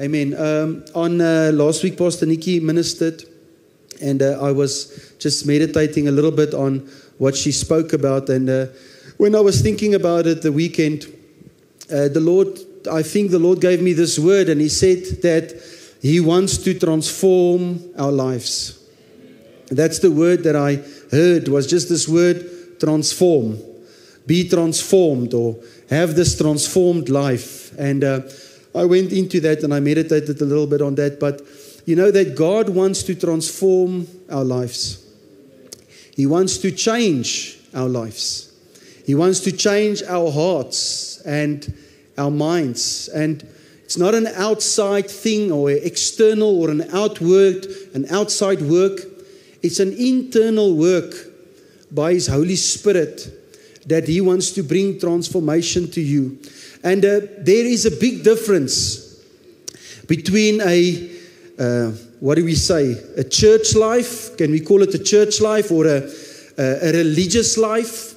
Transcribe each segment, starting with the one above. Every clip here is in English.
Amen. On last week, Pastor Nikki ministered, and I was just meditating a little bit on what she spoke about. And when I was thinking about it the weekend, I think the Lord gave me this word, and He said that He wants to transform our lives. That's the word that I heard, was just this word, transform. Be transformed, or have this transformed life. And I went into that and I meditated a little bit on that. But you know that God wants to transform our lives. He wants to change our lives. He wants to change our hearts and our minds. And it's not an outside thing or an external or an outside work. It's an internal work by His Holy Spirit that He wants to bring transformation to you. And there is a big difference between a church life, can we call it a church life, or a religious life,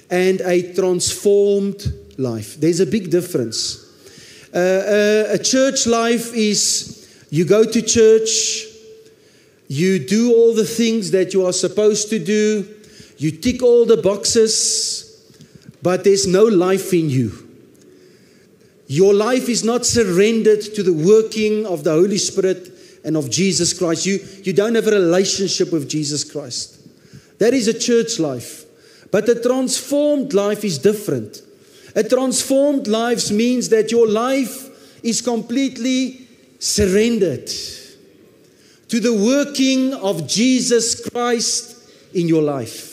and a transformed life. There's a big difference. A church life is you go to church, you do all the things that you are supposed to do, you tick all the boxes, but there's no life in you. Your life is not surrendered to the working of the Holy Spirit and of Jesus Christ. You don't have a relationship with Jesus Christ. That is a church life. But a transformed life is different. A transformed life means that your life is completely surrendered to the working of Jesus Christ in your life.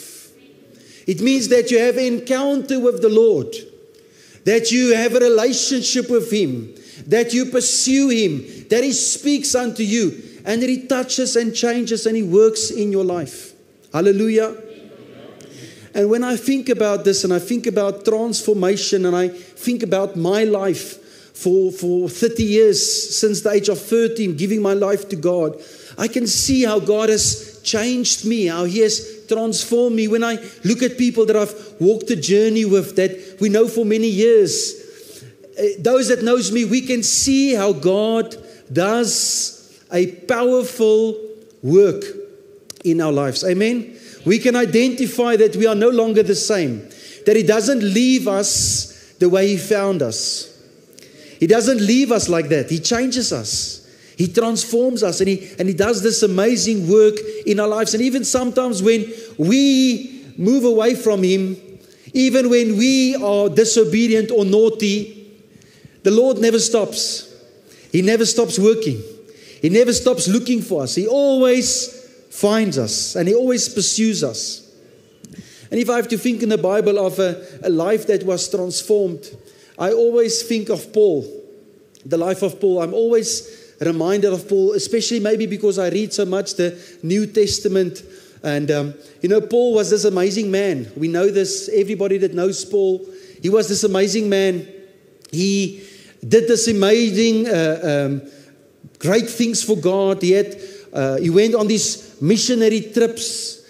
It means that you have an encounter with the Lord, that you have a relationship with Him, that you pursue Him, that He speaks unto you, and that He touches and changes and He works in your life. Hallelujah. And when I think about this, and I think about transformation, and I think about my life for 30 years, since the age of 13, giving my life to God, I can see how God has changed me, how He has transformed me. When I look at people that I've walked a journey with, that we know for many years, those that knows me, we can see how God does a powerful work in our lives. Amen. We can identify that we are no longer the same, that He doesn't leave us the way He found us. He doesn't leave us like that. He changes us. He transforms us, and He does this amazing work in our lives. And even sometimes when we move away from Him, even when we are disobedient or naughty, the Lord never stops. He never stops working. He never stops looking for us. He always finds us, and He always pursues us. And if I have to think in the Bible of a life that was transformed, I always think of Paul, the life of Paul. I'm always reminded of Paul, especially maybe because I read so much the New Testament. And, Paul was this amazing man. We know this, everybody that knows Paul. He was this amazing man. He did this amazing, great things for God. He went on these missionary trips.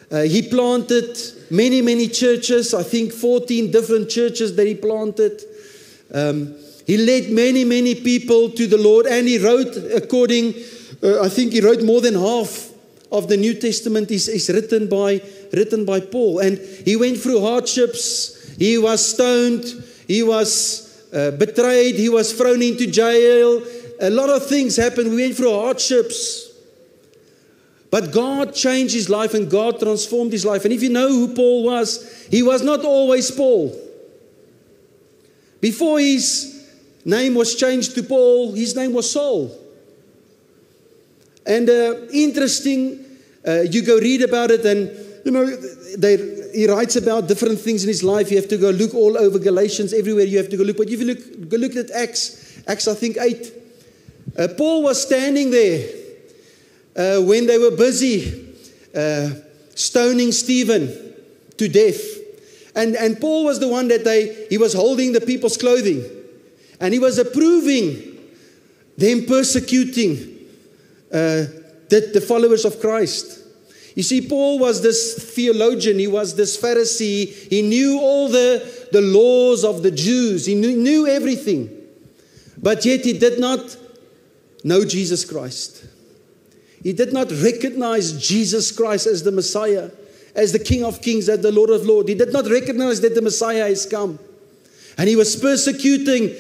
He planted many, many churches. I think 14 different churches that he planted. He led many, many people to the Lord, and he wrote I think he wrote more than half of the New Testament is written by Paul. And he went through hardships. He was stoned. He was betrayed. He was thrown into jail. A lot of things happened. We went through hardships. But God changed his life, and God transformed his life. And if you know who Paul was, he was not always Paul. Before his name was changed to Paul, his name was Saul. And interesting, you go read about it, and he writes about different things in his life. You have to go look all over Galatians, everywhere you have to go look. But if you go look at Acts I think 8, Paul was standing there when they were busy stoning Stephen to death. And Paul was the one that he was holding the people's clothing. And he was approving them persecuting the followers of Christ. You see, Paul was this theologian. He was this Pharisee. He knew all the laws of the Jews. He knew everything. But yet he did not know Jesus Christ. He did not recognize Jesus Christ as the Messiah, as the King of Kings, as the Lord of Lords. He did not recognize that the Messiah has come. And he was persecuting,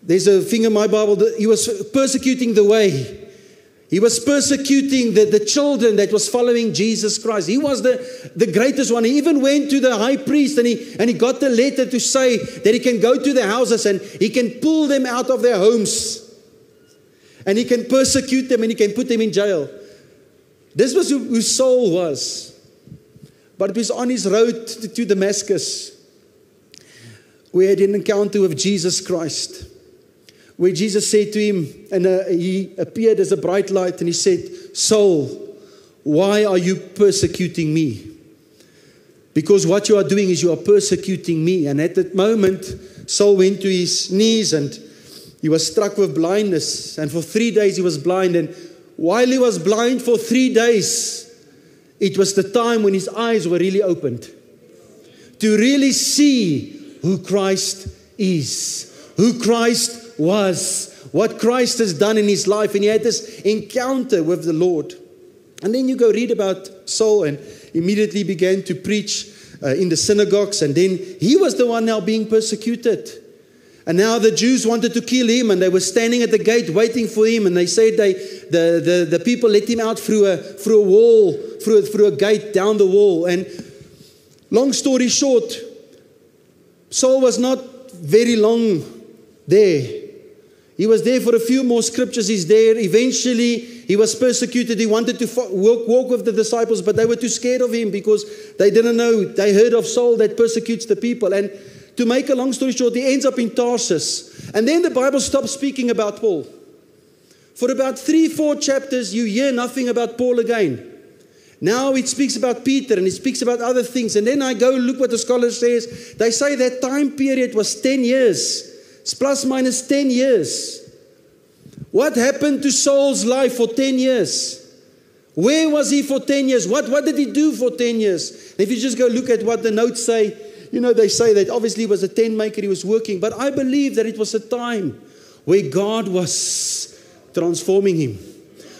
there's a thing in my Bible, that he was persecuting the way. He was persecuting the children that was following Jesus Christ. He was the greatest one. He even went to the high priest and he got the letter to say that he can go to the houses and he can pull them out of their homes. And he can persecute them and he can put them in jail. This was who Saul was. But it was on his road to Damascus where he had an encounter with Jesus Christ. Where Jesus said to him, and he appeared as a bright light, and he said, Saul, why are you persecuting me? Because what you are doing is you are persecuting me. And at that moment, Saul went to his knees and he was struck with blindness. And for 3 days he was blind. And while he was blind for 3 days, it was the time when his eyes were really opened. To really see who Christ is, who Christ was, what Christ has done in his life. And he had this encounter with the Lord. And then you go read about Saul, and immediately began to preach in the synagogues. And then he was the one now being persecuted. And now the Jews wanted to kill him, and they were standing at the gate waiting for him. And they said the people let him out through a wall, through a gate down the wall. And long story short, Saul was not very long there. He was there for a few more scriptures. He's there. Eventually, he was persecuted. He wanted to walk with the disciples, but they were too scared of him because they didn't know. They heard of Saul that persecutes the people. And to make a long story short, he ends up in Tarsus. And then the Bible stops speaking about Paul. For about 3-4 chapters, you hear nothing about Paul again. Now it speaks about Peter and it speaks about other things. And then I go look what the scholar says. They say that time period was 10 years. It's plus minus 10 years. What happened to Saul's life for 10 years? Where was he for 10 years? What did he do for 10 years? If you just go look at what the notes say, they say that obviously he was a tent maker, he was working. But I believe that it was a time where God was transforming him,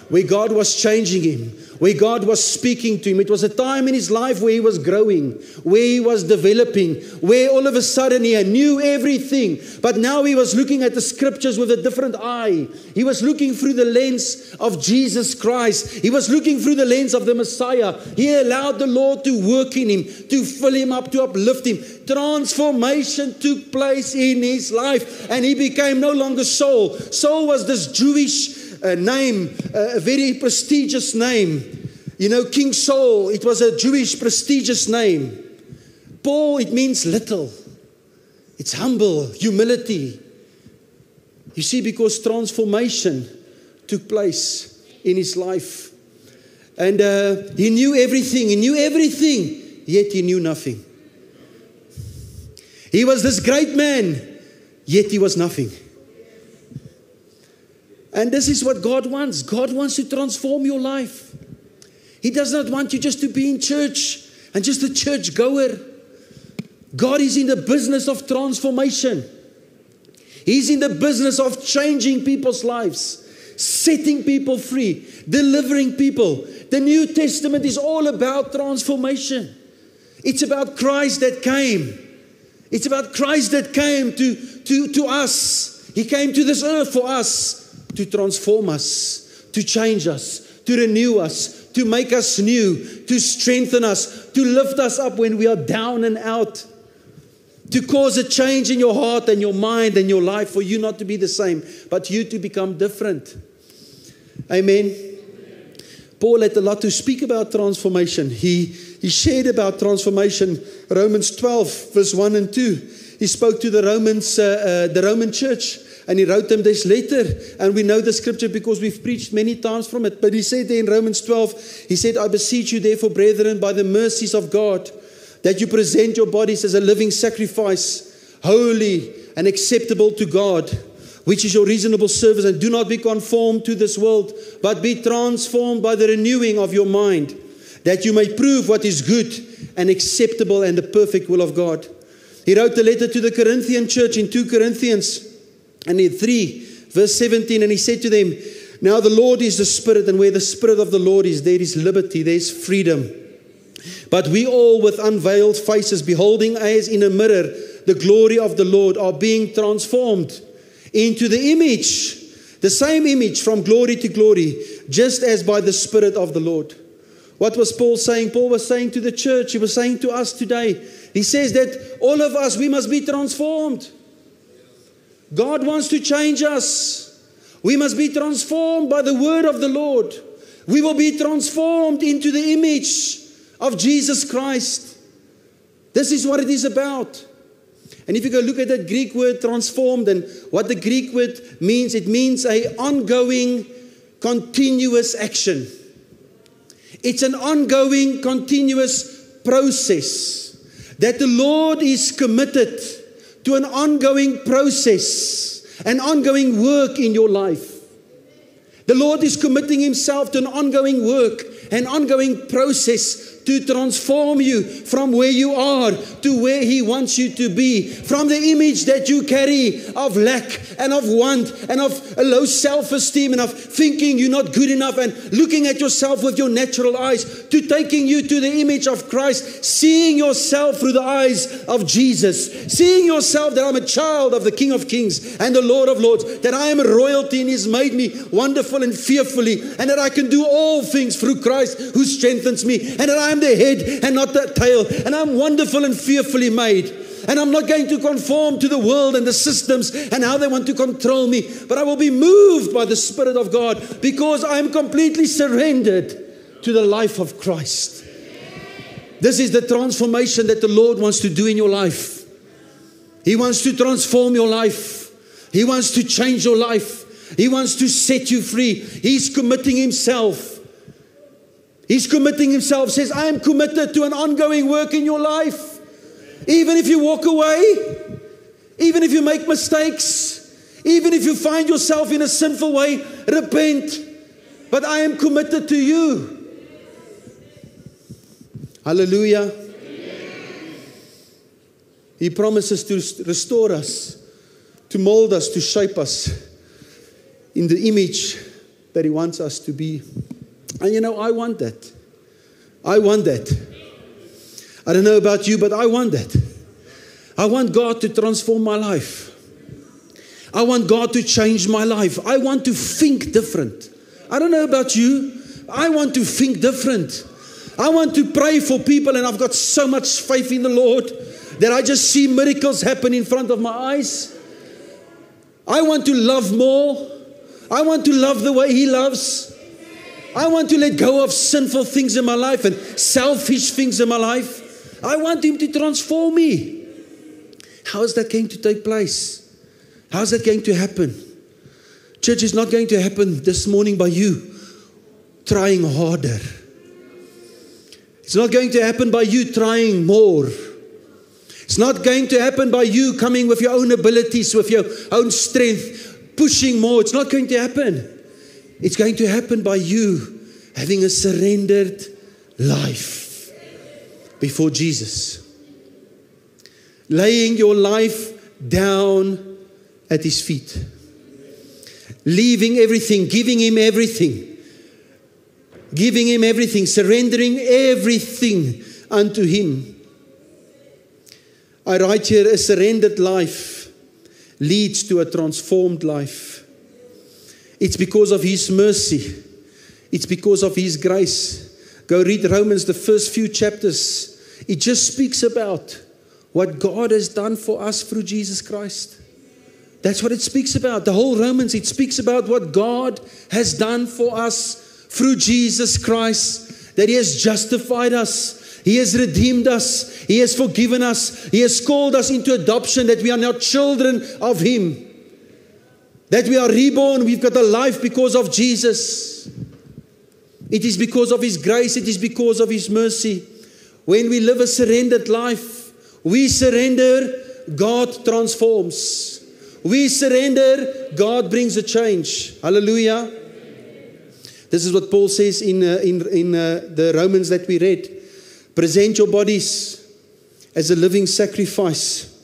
where God was changing him, where God was speaking to him. It was a time in his life where he was growing, where he was developing, where all of a sudden he knew everything. But now he was looking at the scriptures with a different eye. He was looking through the lens of Jesus Christ. He was looking through the lens of the Messiah. He allowed the Lord to work in him, to fill him up, to uplift him. Transformation took place in his life, and he became no longer Saul. Saul was this Jewish name, a very prestigious name. King Saul, it was a Jewish prestigious name. Paul, it means little. It's humble, humility. You see, because transformation took place in his life. And he knew everything. He knew everything, yet he knew nothing. He was this great man, yet he was nothing. And this is what God wants. God wants to transform your life. He does not want you just to be in church and just a church goer. God is in the business of transformation. He's in the business of changing people's lives, setting people free, delivering people. The New Testament is all about transformation. It's about Christ that came. It's about Christ that came to us. He came to this earth for us, to transform us, to change us, to renew us, to make us new, to strengthen us, to lift us up when we are down and out, to cause a change in your heart and your mind and your life, for you not to be the same, but you to become different. Amen. Paul had a lot to speak about transformation. He shared about transformation. Romans 12, verse 1 and 2. He spoke to the Roman church. And he wrote them this letter. And we know the scripture because we've preached many times from it. But he said there in Romans 12, he said, I beseech you therefore, brethren, by the mercies of God, that you present your bodies as a living sacrifice, holy and acceptable to God, which is your reasonable service. And do not be conformed to this world, but be transformed by the renewing of your mind, that you may prove what is good and acceptable and the perfect will of God. He wrote a letter to the Corinthian church in 2 Corinthians. And in 3, Verse 17, and he said to them, now the Lord is the Spirit, and where the Spirit of the Lord is, there is liberty, there is freedom. But we all with unveiled faces, beholding as in a mirror the glory of the Lord, are being transformed into the image, the same image from glory to glory, just as by the Spirit of the Lord. What was Paul saying? Paul was saying to the church, he was saying to us today. He says that all of us, we must be transformed. God wants to change us. We must be transformed by the word of the Lord. We will be transformed into the image of Jesus Christ. This is what it is about. And if you go look at that Greek word transformed and what the Greek word means, it means an ongoing, continuous action. It's an ongoing, continuous process that the Lord is committed to, an ongoing process, an ongoing work in your life. The Lord is committing himself to an ongoing work, an ongoing process to transform you from where you are to where he wants you to be. From the image that you carry of lack and of want and of a low self-esteem and of thinking you're not good enough and looking at yourself with your natural eyes, to taking you to the image of Christ, seeing yourself through the eyes of Jesus, seeing yourself that I'm a child of the King of Kings and the Lord of Lords, that I am a royalty and he's made me wonderful and fearfully, and that I can do all things through Christ who strengthens me, and that I am the head and not the tail, and I'm wonderful and fearfully made, and I'm not going to conform to the world and the systems and how they want to control me, but I will be moved by the Spirit of God because I am completely surrendered to the life of Christ. This is the transformation that the Lord wants to do in your life. He wants to transform your life. He wants to change your life. He wants to set you free. He's committing himself. He's committing himself, says, I am committed to an ongoing work in your life. Even if you walk away, even if you make mistakes, even if you find yourself in a sinful way, repent. But I am committed to you. Hallelujah. He promises to restore us, to mold us, to shape us in the image that he wants us to be. And you know, I want that. I want that. I don't know about you, but I want that. I want God to transform my life. I want God to change my life. I want to think different. I don't know about you. I want to think different. I want to pray for people, and I've got so much faith in the Lord that I just see miracles happen in front of my eyes. I want to love more. I want to love the way he loves. I want to let go of sinful things in my life and selfish things in my life. I want him to transform me. How is that going to take place? How is that going to happen? Church, is not going to happen this morning by you trying harder. It's not going to happen by you trying more. It's not going to happen by you coming with your own abilities, with your own strength, pushing more. It's not going to happen. It's going to happen by you having a surrendered life before Jesus. Laying your life down at his feet. Leaving everything, giving him everything. Giving him everything, surrendering everything unto him. I write here, a surrendered life leads to a transformed life. It's because of his mercy. It's because of his grace. Go read Romans, the first few chapters. It just speaks about what God has done for us through Jesus Christ. That's what it speaks about. The whole Romans, it speaks about what God has done for us through Jesus Christ. That he has justified us. He has redeemed us. He has forgiven us. He has called us into adoption, that we are now children of him. That we are reborn. We've got a life because of Jesus. It is because of his grace. It is because of his mercy. When we live a surrendered life, we surrender, God transforms. We surrender, God brings a change. Hallelujah. This is what Paul says in the Romans that we read. Present your bodies as a living sacrifice.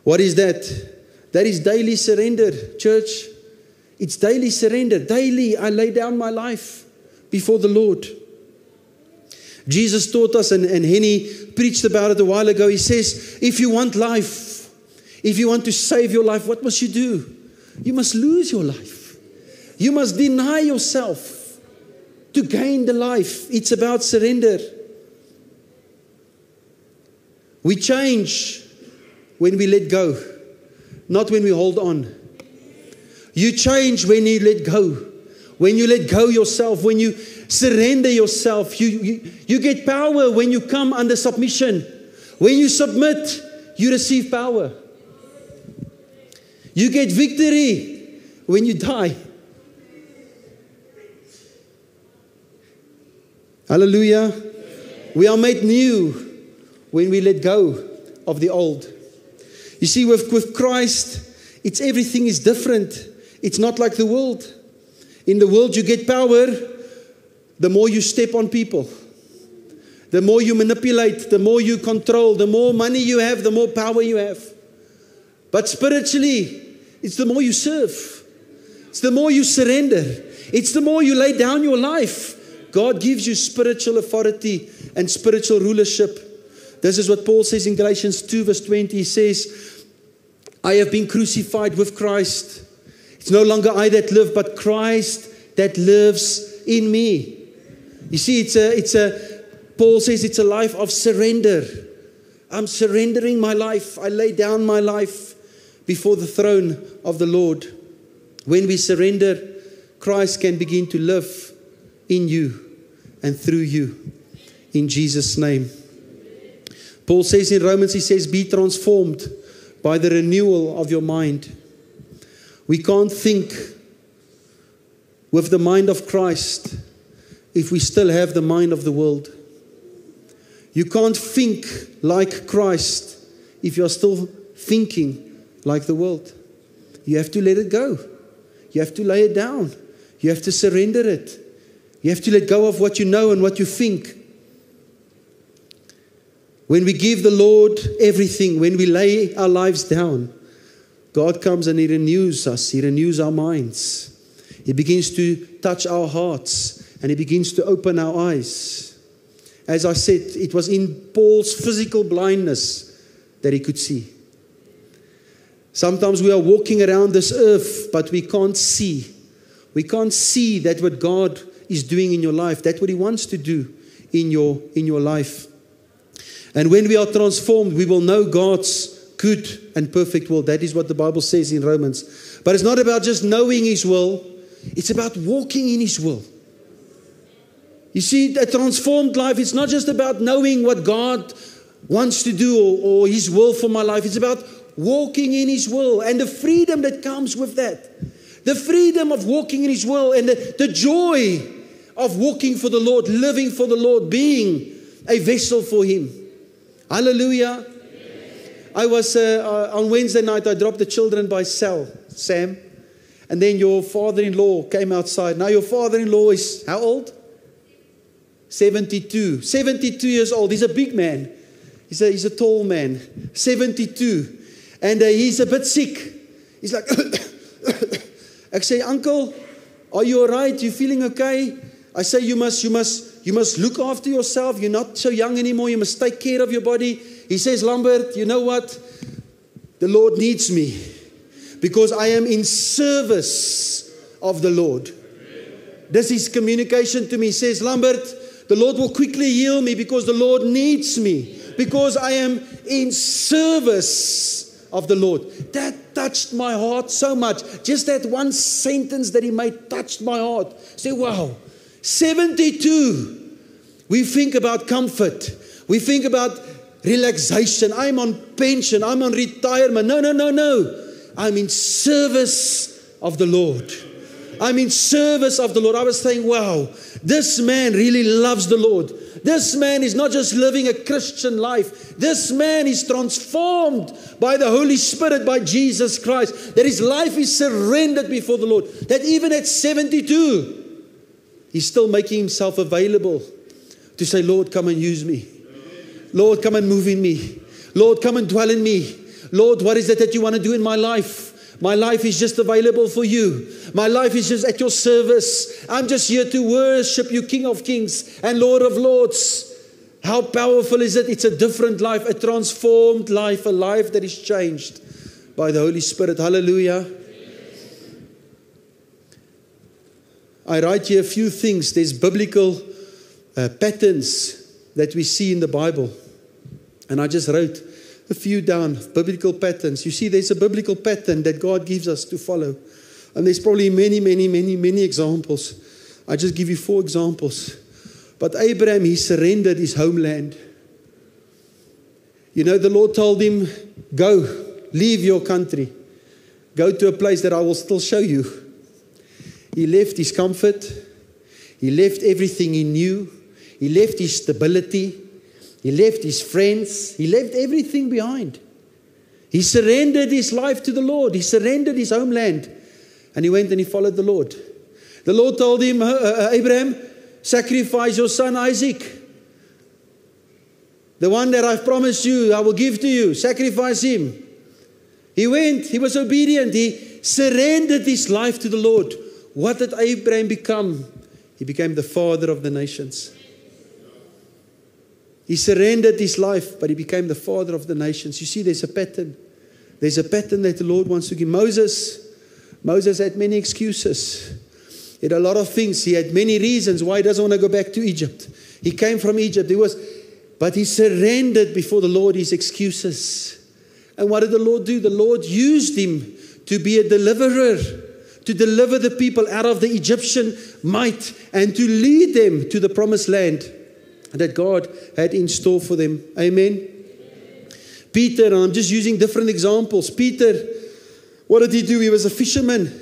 What is that? That is daily surrender, church. It's daily surrender. Daily, I lay down my life before the Lord. Jesus taught us, and Henny preached about it a while ago. He says, if you want life, if you want to save your life, what must you do? You must lose your life. You must deny yourself to gain the life. It's about surrender. We change when we let go, not when we hold on. You change when you let go. When you let go yourself, when you surrender yourself, you get power when you come under submission. When you submit, you receive power. You get victory when you die. Hallelujah. We are made new when we let go of the old. You see, with Christ, everything is different. It's not like the world. In the world, you get power the more you step on people. The more you manipulate, the more you control, the more money you have, the more power you have. But spiritually, it's the more you serve. It's the more you surrender. It's the more you lay down your life. God gives you spiritual authority and spiritual rulership. This is what Paul says in Galatians 2 verse 20. He says, I have been crucified with Christ. It's no longer I that live, but Christ that lives in me. You see, Paul says it's a life of surrender. I'm surrendering my life. I lay down my life before the throne of the Lord. When we surrender, Christ can begin to live in you and through you. In Jesus' name. Paul says in Romans, he says, be transformed by the renewal of your mind. We can't think with the mind of Christ if we still have the mind of the world. You can't think like Christ if you're still thinking like the world. You have to let it go. You have to lay it down. You have to surrender it. You have to let go of what you know and what you think. When we give the Lord everything, when we lay our lives down, God comes and He renews us. He renews our minds. He begins to touch our hearts and He begins to open our eyes. As I said, it was in Paul's physical blindness that he could see. Sometimes we are walking around this earth, but we can't see. We can't see that what God is doing in your life. That's what He wants to do in your life. And when we are transformed, we will know God's good and perfect will. That is what the Bible says in Romans. But it's not about just knowing His will. It's about walking in His will. You see, a transformed life, it's not just about knowing what God wants to do or His will for my life. It's about walking in His will and the freedom that comes with that. The freedom of walking in His will and the joy of walking for the Lord, living for the Lord, being a vessel for Him. Hallelujah. I was on Wednesday night, I dropped the children by Sam. And then your father-in-law came outside. Now your father-in-law is how old? 72. 72 years old. He's a big man. He's a tall man. 72. And he's a bit sick. He's like, I say, Uncle, are you all right? You feeling okay? I say, you must look after yourself. You're not so young anymore. You must take care of your body. He says, Lambert, you know what? The Lord needs me because I am in service of the Lord. This is communication to me. He says, Lambert, the Lord will quickly heal me because the Lord needs me, because I am in service of the Lord. That touched my heart so much. Just that one sentence that he made touched my heart. Say, wow, 72. We think about comfort. We think about relaxation. I'm on pension. I'm on retirement. No. I'm in service of the Lord. I'm in service of the Lord. I was saying, wow, this man really loves the Lord. This man is not just living a Christian life. This man is transformed by the Holy Spirit, by Jesus Christ. That his life is surrendered before the Lord. That even at 72, he's still making himself available to say, Lord, come and use me. Lord, come and move in me. Lord, come and dwell in me. Lord, what is it that you want to do in my life? My life is just available for you. My life is just at your service. I'm just here to worship you, King of Kings and Lord of Lords. How powerful is it? It's a different life, a transformed life, a life that is changed by the Holy Spirit. Hallelujah. I write here a few things. There's biblical patterns that we see in the Bible. And I just wrote a few down, biblical patterns. You see, there's a biblical pattern that God gives us to follow. And there's probably many examples. I just give you 4 examples. But Abraham, he surrendered his homeland. You know, the Lord told him, go, leave your country. Go to a place that I will still show you. He left his comfort. He left everything he knew. He left his stability. He left his friends. He left everything behind. He surrendered his life to the Lord. He surrendered his homeland. And he went and he followed the Lord. The Lord told him, Abraham, sacrifice your son Isaac. The one that I've promised you, I will give to you. Sacrifice him. He went. He was obedient. He surrendered his life to the Lord. What did Abraham become? He became the father of the nations. He surrendered his life, but he became the father of the nations. You see, there's a pattern. There's a pattern that the Lord wants to give. Moses had many excuses. He had a lot of things. He had many reasons why he doesn't want to go back to Egypt. He came from Egypt. But he surrendered before the Lord his excuses. And what did the Lord do? The Lord used him to be a deliverer, to deliver the people out of the Egyptian might and to lead them to the promised land that God had in store for them. Amen. Peter, and I'm just using different examples. Peter, what did he do? He was a fisherman.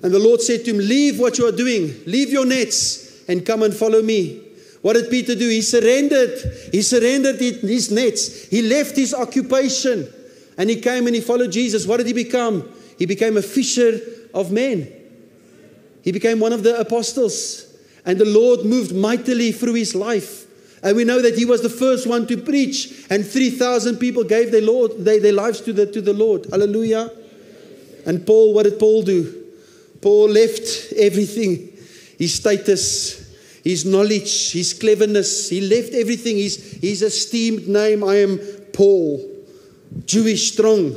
And the Lord said to him, leave what you are doing. Leave your nets and come and follow me. What did Peter do? He surrendered. He surrendered his nets. He left his occupation. And he came and he followed Jesus. What did he become? He became a fisher of men. He became one of the apostles. And the Lord moved mightily through his life. And we know that he was the first one to preach. And 3,000 people gave their lives to the Lord. Hallelujah. And Paul, what did Paul do? Paul left everything. His status, his knowledge, his cleverness. He left everything. His esteemed name. I am Paul. Jewish strong.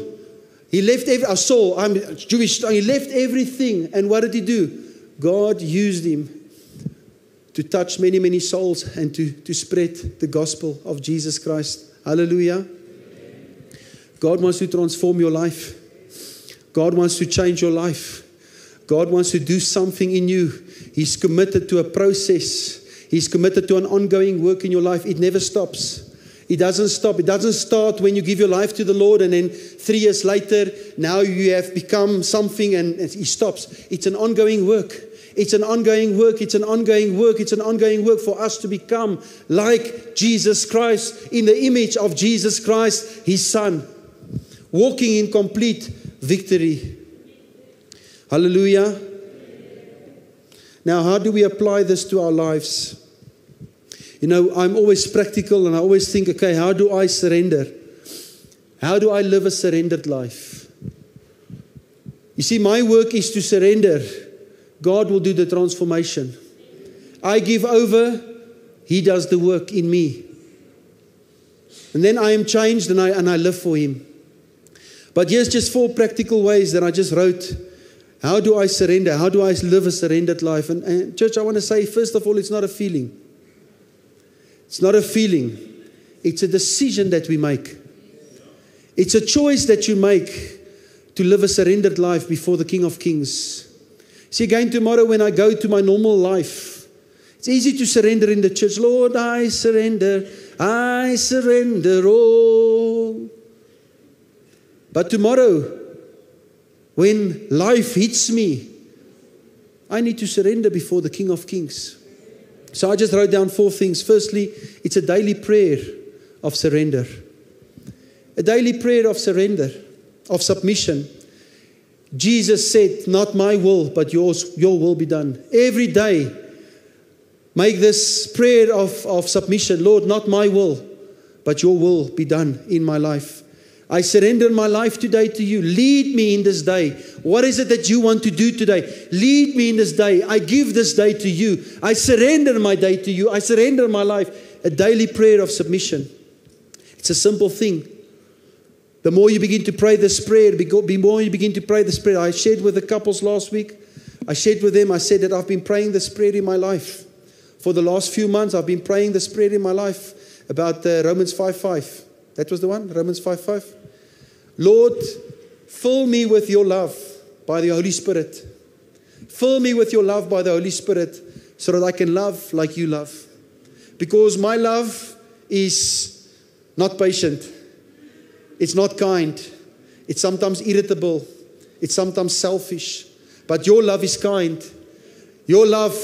He left Saul. I'm Jewish strong. He left everything. And what did he do? God used him to touch many souls and to spread the gospel of Jesus Christ. Hallelujah. God wants to transform your life. God wants to change your life. God wants to do something in you. He's committed to a process. He's committed to an ongoing work in your life. It never stops. It doesn't stop. It doesn't start when you give your life to the Lord and then 3 years later, now you have become something and He stops. It's an ongoing work. It's an ongoing work. It's an ongoing work. It's an ongoing work for us to become like Jesus Christ, in the image of Jesus Christ, His Son, walking in complete victory. Hallelujah. Now, how do we apply this to our lives? You know, I'm always practical and I always think, okay, how do I surrender? How do I live a surrendered life? You see, my work is to surrender. God will do the transformation. I give over, He does the work in me. And then I am changed and I live for Him. But here's just 4 practical ways that I just wrote. How do I surrender? How do I live a surrendered life? And church, I want to say, first of all, it's not a feeling. It's not a feeling. It's a decision that we make. It's a choice that you make to live a surrendered life before the King of Kings. See, again, tomorrow when I go to my normal life, it's easy to surrender in the church. Lord, I surrender all. But tomorrow, when life hits me, I need to surrender before the King of Kings. So I just wrote down 4 things. Firstly, it's a daily prayer of surrender. A daily prayer of surrender, of submission. Jesus said, not my will, but your will be done. Every day, make this prayer of submission. Lord, not my will, but your will be done in my life. I surrender my life today to you. Lead me in this day. What is it that you want to do today? Lead me in this day. I give this day to you. I surrender my day to you. I surrender my life. A daily prayer of submission. It's a simple thing. The more you begin to pray this prayer, the more you begin to pray this prayer. I shared with the couples last week. I shared with them, I said that I've been praying this prayer in my life. For the last few months, I've been praying this prayer in my life about Romans 5:5. That was the one, Romans 5:5. Lord, fill me with your love by the Holy Spirit. Fill me with your love by the Holy Spirit so that I can love like you love. Because my love is not patient. It's not kind. It's sometimes irritable. It's sometimes selfish. But your love is kind. Your love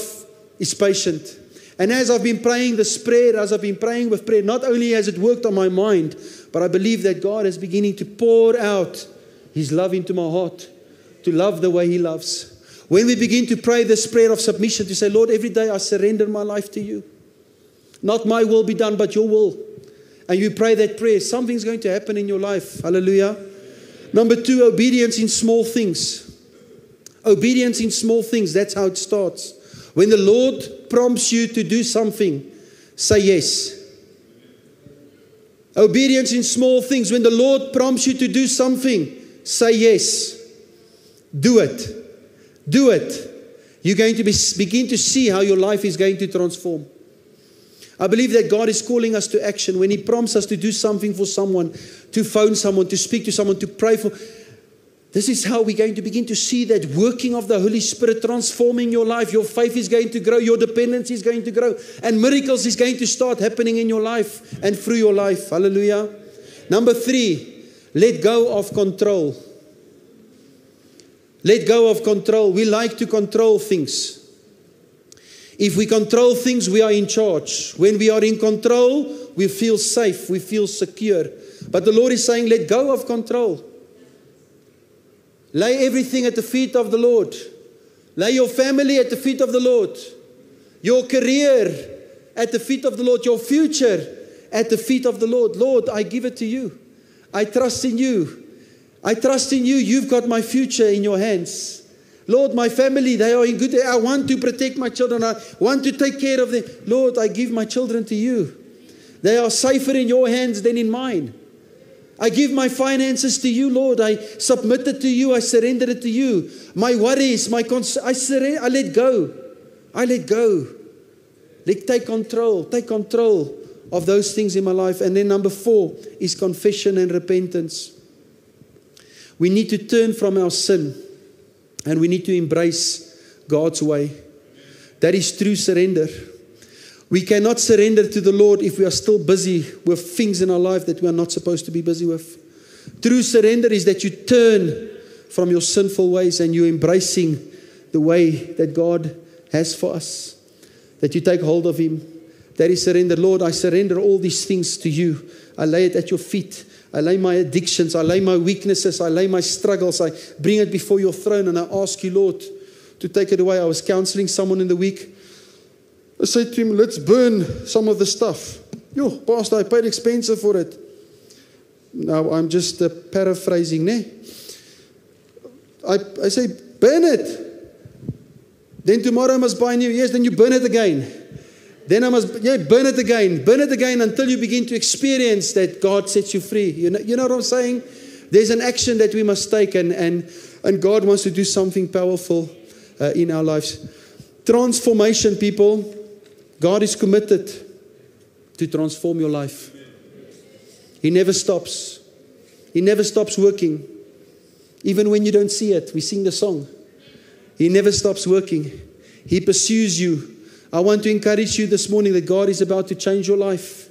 is patient. And as I've been praying this prayer, as I've been praying with prayer, not only has it worked on my mind, but I believe that God is beginning to pour out His love into my heart, to love the way He loves. When we begin to pray this prayer of submission, to say, Lord, every day I surrender my life to you. Not my will be done, but your will. And you pray that prayer, something's going to happen in your life. Hallelujah. Number 2, obedience in small things. Obedience in small things, that's how it starts. When the Lord prompts you to do something, say yes. Obedience in small things. When the Lord prompts you to do something, say yes. Do it. Do it. You're going to begin to see how your life is going to transform. I believe that God is calling us to action. When He prompts us to do something for someone, to phone someone, to speak to someone, to pray for. This is how we're going to begin to see that working of the Holy Spirit transforming your life. Your faith is going to grow. Your dependence is going to grow. And miracles is going to start happening in your life and through your life. Hallelujah. Number 3, let go of control. Let go of control. We like to control things. If we control things, we are in charge. When we are in control, we feel safe. We feel secure. But the Lord is saying, let go of control. Lay everything at the feet of the Lord. Lay your family at the feet of the Lord. Your career at the feet of the Lord. Your future at the feet of the Lord. Lord, I give it to you. I trust in you. I trust in you. You've got my future in your hands. Lord, my family, they are in good. I want to protect my children. I want to take care of them. Lord, I give my children to you. They are safer in your hands than in mine. I give my finances to you, Lord. I submit it to you. I surrender it to you. My worries, my I let go. I let go. Take control. Take control of those things in my life. And then number 4 is confession and repentance. We need to turn from our sin and we need to embrace God's way. That is true surrender. We cannot surrender to the Lord if we are still busy with things in our life that we are not supposed to be busy with. True surrender is that you turn from your sinful ways and you're embracing the way that God has for us. That you take hold of Him. That is surrender. Lord, I surrender all these things to you. I lay it at your feet. I lay my addictions. I lay my weaknesses. I lay my struggles. I bring it before your throne and I ask you, Lord, to take it away. I was counseling someone in the week. I said to him, let's burn some of the stuff. Yo, Pastor, I paid expensive for it. Now, I'm just paraphrasing, ne? I say, burn it. Then tomorrow I must buy new. Yes, then you burn it again. Then I must, burn it again. Burn it again until you begin to experience that God sets you free. You know what I'm saying? There's an action that we must take and God wants to do something powerful in our lives. Transformation, people. God is committed to transform your life. He never stops. He never stops working. Even when you don't see it. We sing the song. He never stops working. He pursues you. I want to encourage you this morning that God is about to change your life.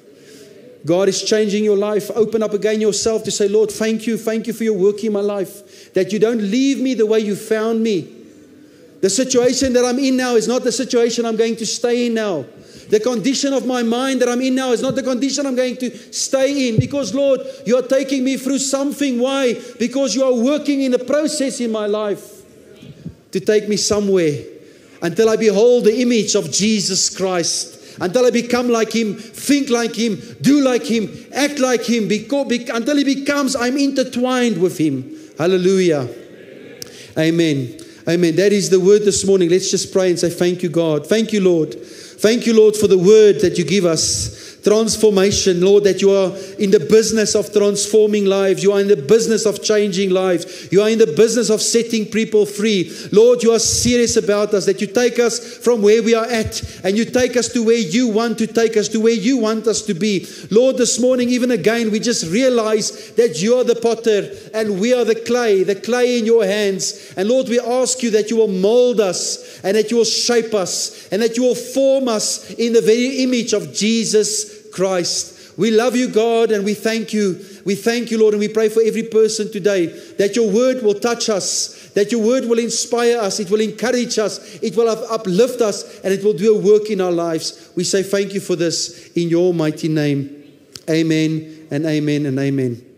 God is changing your life. Open up again yourself to say, Lord, thank you. Thank you for your work in my life. That you don't leave me the way you found me. The situation that I'm in now is not the situation I'm going to stay in now. The condition of my mind that I'm in now is not the condition I'm going to stay in. Because, Lord, you are taking me through something. Why? Because you are working in a process in my life to take me somewhere until I behold the image of Jesus Christ. until I become like Him, think like Him, do like Him, act like Him, until He becomes, I'm intertwined with Him. Hallelujah. Amen. Amen. That is the word this morning. Let's just pray and say, thank you, God. Thank you, Lord. Thank you, Lord, for the word that you give us. Transformation, Lord, that you are in the business of transforming lives. You are in the business of changing lives. You are in the business of setting people free. Lord, you are serious about us, that you take us from where we are at and you take us to where you want to take us, to where you want us to be. Lord, this morning, even again, we just realize that you are the potter and we are the clay in your hands. And Lord, we ask you that you will mold us and that you will shape us and that you will form us in the very image of Jesus Christ. We love you, God, and we thank you. We thank you, Lord, and we pray for every person today that your word will touch us, that your word will inspire us, it will encourage us, it will uplift us, and it will do a work in our lives. We say thank you for this in your mighty name. Amen and amen and amen.